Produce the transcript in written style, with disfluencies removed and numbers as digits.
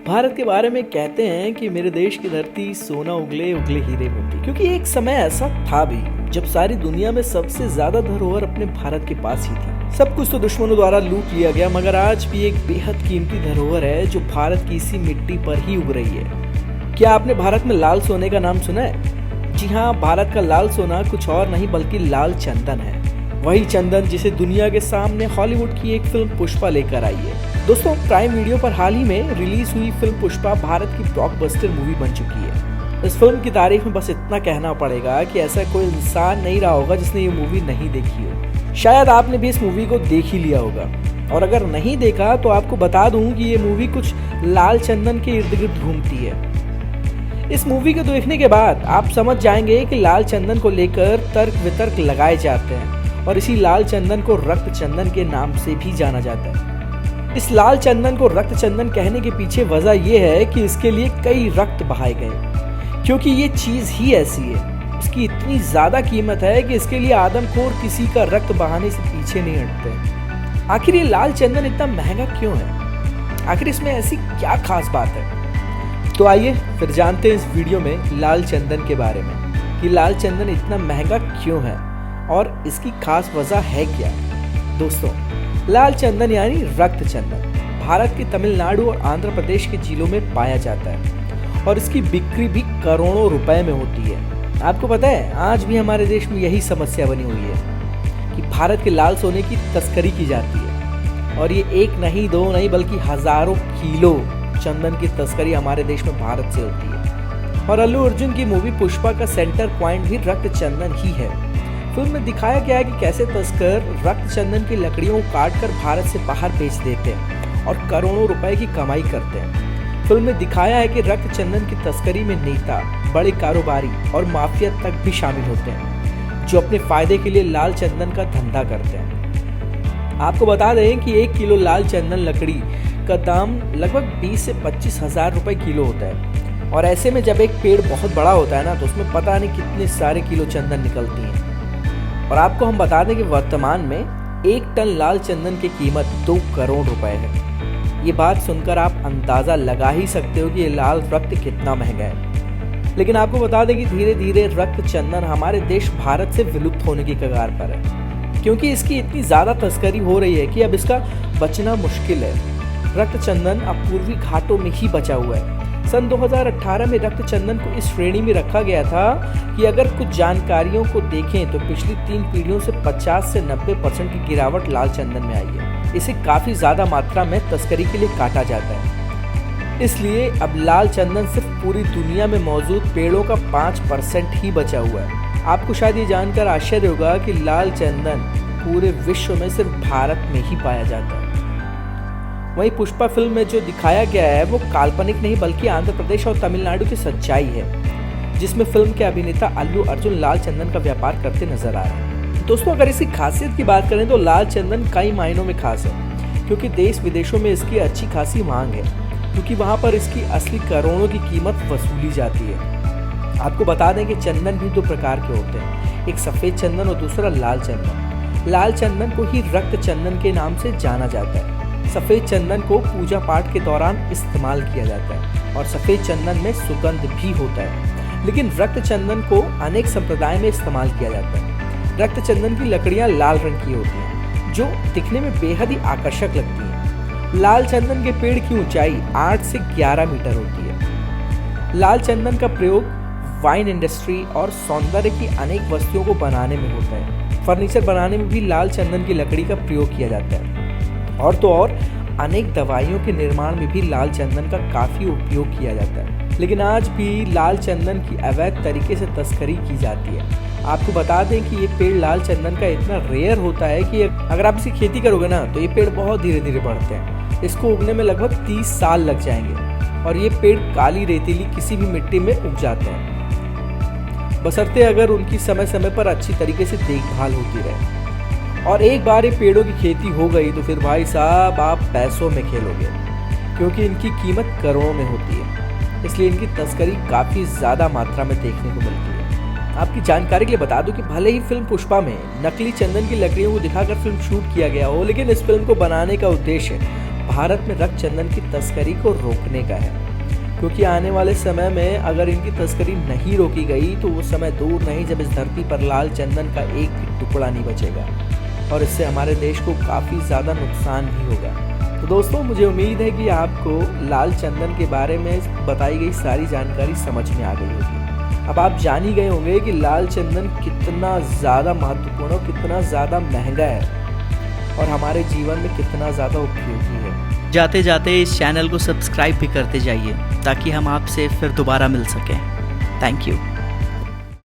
भारत के बारे में कहते हैं कि मेरे देश की धरती सोना उगले उगले हीरे मोती, क्योंकि एक समय ऐसा था भी जब सारी दुनिया में सबसे ज्यादा धरोहर अपने भारत के पास ही थी। सब कुछ तो दुश्मनों द्वारा लूट लिया गया, मगर आज भी एक बेहद कीमती धरोहर है जो भारत की इसी मिट्टी पर ही उग रही है। क्या आपने भारत में लाल सोने का नाम सुना है? जी हाँ, भारत का लाल सोना कुछ और नहीं बल्कि लाल चंदन है। वही चंदन जिसे दुनिया के सामने हॉलीवुड की एक फिल्म पुष्पा लेकर आई है। दोस्तों, प्राइम वीडियो पर हाल ही में रिलीज हुई फिल्म पुष्पा भारत की ब्लॉकबस्टर मूवी बन चुकी है। इस फिल्म की तारीफ में बस इतना कहना पड़ेगा कि ऐसा कोई इंसान नहीं रहा होगा जिसने ये मूवी नहीं देखी हो। शायद आपने भी इस मूवी को देख ही लिया होगा, और अगर नहीं देखा तो आपको बता दूं कि ये मूवी कुछ लाल चंदन के इर्द गिर्द घूमती है। इस मूवी को देखने के बाद आप समझ जाएंगे कि लाल चंदन को लेकर तर्क वितर्क लगाए जाते हैं, और इसी लाल चंदन को रक्त चंदन के नाम से भी जाना जाता है। इस लाल चंदन को रक्त चंदन कहने के पीछे वजह यह है कि इसके लिए कई रक्त बहाए गए, क्योंकि ये चीज ही ऐसी है। इसकी इतनी ज्यादा कीमत है कि इसके लिए आदमखोर किसी का रक्त बहाने से पीछे नहीं हटते। आखिर ये लाल चंदन इतना महंगा क्यों है? आखिर इसमें ऐसी क्या खास बात है? तो आइए फिर जानते हैं इस वीडियो में लाल चंदन के बारे में कि लाल चंदन इतना महंगा क्यों है और इसकी खास वजह है क्या। दोस्तों, लाल चंदन यानी रक्त चंदन भारत के तमिलनाडु और आंध्र प्रदेश के जिलों में पाया जाता है, और इसकी बिक्री भी करोड़ों रुपए में होती है। आपको पता है, आज भी हमारे देश में यही समस्या बनी हुई है कि भारत के लाल सोने की तस्करी की जाती है, और ये एक नहीं दो नहीं बल्कि हजारों किलो चंदन की तस्करी हमारे देश में भारत से होती है। और अल्लू अर्जुन की मूवी पुष्पा का सेंटर पॉइंट भी रक्त चंदन ही है। फिल्म में दिखाया गया है कि कैसे तस्कर रक्त चंदन की लकड़ियों को काटकर भारत से बाहर बेच देते हैं और करोड़ों रुपए की कमाई करते हैं। फिल्म में दिखाया है कि रक्त चंदन की तस्करी में नेता, बड़े कारोबारी और माफिया तक भी शामिल होते हैं, जो अपने फायदे के लिए लाल चंदन का धंधा करते हैं। आपको बता दें कि 1 किलो लाल चंदन लकड़ी का दाम लगभग 20 से 25 हजार रुपए किलो होता है, और ऐसे में जब एक पेड़ बहुत बड़ा होता है ना, तो उसमें पता नहीं कितने सारे किलो चंदन निकलती है। और आपको हम बता दें कि वर्तमान में 1 टन लाल चंदन की कीमत 2 करोड़ रुपए है। ये बात सुनकर आप अंदाजा लगा ही सकते हो कि ये लाल रक्त कितना महंगा है। लेकिन आपको बता दें कि धीरे धीरे रक्त चंदन हमारे देश भारत से विलुप्त होने की कगार पर है, क्योंकि इसकी इतनी ज्यादा तस्करी हो रही है कि अब इसका बचना मुश्किल है। रक्त चंदन अब पूर्वी घाटों में ही बचा हुआ है। सन 2018 में रक्त चंदन को इस श्रेणी में रखा गया था कि अगर कुछ जानकारियों को देखें तो पिछली 3 पीढ़ियों से 50 से 90% की गिरावट लाल चंदन में आई है। इसे काफी ज्यादा मात्रा में तस्करी के लिए काटा जाता है। इसलिए अब लाल चंदन सिर्फ पूरी दुनिया में मौजूद पेड़ों का 5% ही बचा हुआ है। आपको शायद ये जानकर आश्चर्य होगा कि लाल चंदन पूरे विश्व में सिर्फ भारत में ही पाया जाता है। वहीं पुष्पा फिल्म में जो दिखाया गया है वो काल्पनिक नहीं बल्कि आंध्र प्रदेश और तमिलनाडु की सच्चाई है, जिसमें फिल्म के अभिनेता अल्लू अर्जुन लाल चंदन का व्यापार करते नजर आ रहे हैं। दोस्तों, अगर इसकी खासियत की बात करें तो लाल चंदन कई मायनों में खास है, क्योंकि देश विदेशों में इसकी अच्छी खासी मांग है, क्योंकि वहां पर इसकी असली करोड़ों की कीमत वसूली जाती है। आपको बता दें कि चंदन भी 2 प्रकार के होते हैं, एक सफेद चंदन और दूसरा लाल चंदन। लाल चंदन को ही रक्त चंदन के नाम से जाना जाता है। सफेद चंदन को पूजा पाठ के दौरान इस्तेमाल किया जाता है, और सफेद चंदन में सुगंध भी होता है। लेकिन रक्त चंदन को अनेक संप्रदाय में इस्तेमाल किया जाता है। रक्त चंदन की लकड़ियां लाल रंग की होती हैं, जो दिखने में बेहद ही आकर्षक लगती हैं। लाल चंदन के पेड़ की ऊंचाई 8 से 11 मीटर होती है। लाल चंदन का प्रयोग वाइन इंडस्ट्री और सौंदर्य की अनेक वस्तुओं को बनाने में होता है। फर्नीचर बनाने में भी लाल चंदन की लकड़ी का प्रयोग किया जाता है, और तो और अनेक दवाइयों के निर्माण में भी लाल चंदन का काफी उपयोग किया जाता है। लेकिन आज भी लाल चंदन की अवैध तरीके से तस्करी की जाती है। आपको बता दें कि ये पेड़ लाल चंदन का इतना रेयर होता है कि अगर आप इसकी खेती करोगे ना, तो ये पेड़ बहुत धीरे धीरे बढ़ते हैं। इसको उगने में लगभग 30 साल लग जाएंगे, और ये पेड़ काली रेतीली किसी भी मिट्टी में उग जाते हैं, बशर्ते अगर उनकी समय समय पर अच्छी तरीके से देखभाल होती रहे। और एक बार ये पेड़ों की खेती हो गई तो फिर भाई साहब आप पैसों में खेलोगे, क्योंकि इनकी कीमत करोड़ों में होती है। इसलिए इनकी तस्करी काफ़ी ज़्यादा मात्रा में देखने को मिलती है। आपकी जानकारी के लिए बता दूं कि भले ही फिल्म पुष्पा में नकली चंदन की लकड़ियों को दिखाकर फिल्म शूट किया गया हो, लेकिन इस फिल्म को बनाने का उद्देश्य भारत में रक्त चंदन की तस्करी को रोकने का है, क्योंकि आने वाले समय में अगर इनकी तस्करी नहीं रोकी गई तो वो समय दूर नहीं जब इस धरती पर लाल चंदन का एक भी टुकड़ा नहीं बचेगा और इससे हमारे देश को काफ़ी ज़्यादा नुकसान भी होगा। तो दोस्तों, मुझे उम्मीद है कि आपको लाल चंदन के बारे में बताई गई सारी जानकारी समझ में आ गई होगी। अब आप जान ही गए होंगे कि लाल चंदन कितना ज़्यादा महत्वपूर्ण और कितना ज़्यादा महंगा है और हमारे जीवन में कितना ज़्यादा उपयोगी है। जाते जाते इस चैनल को सब्सक्राइब भी करते जाइए ताकि हम आपसे फिर दोबारा मिल सकें। Thank you.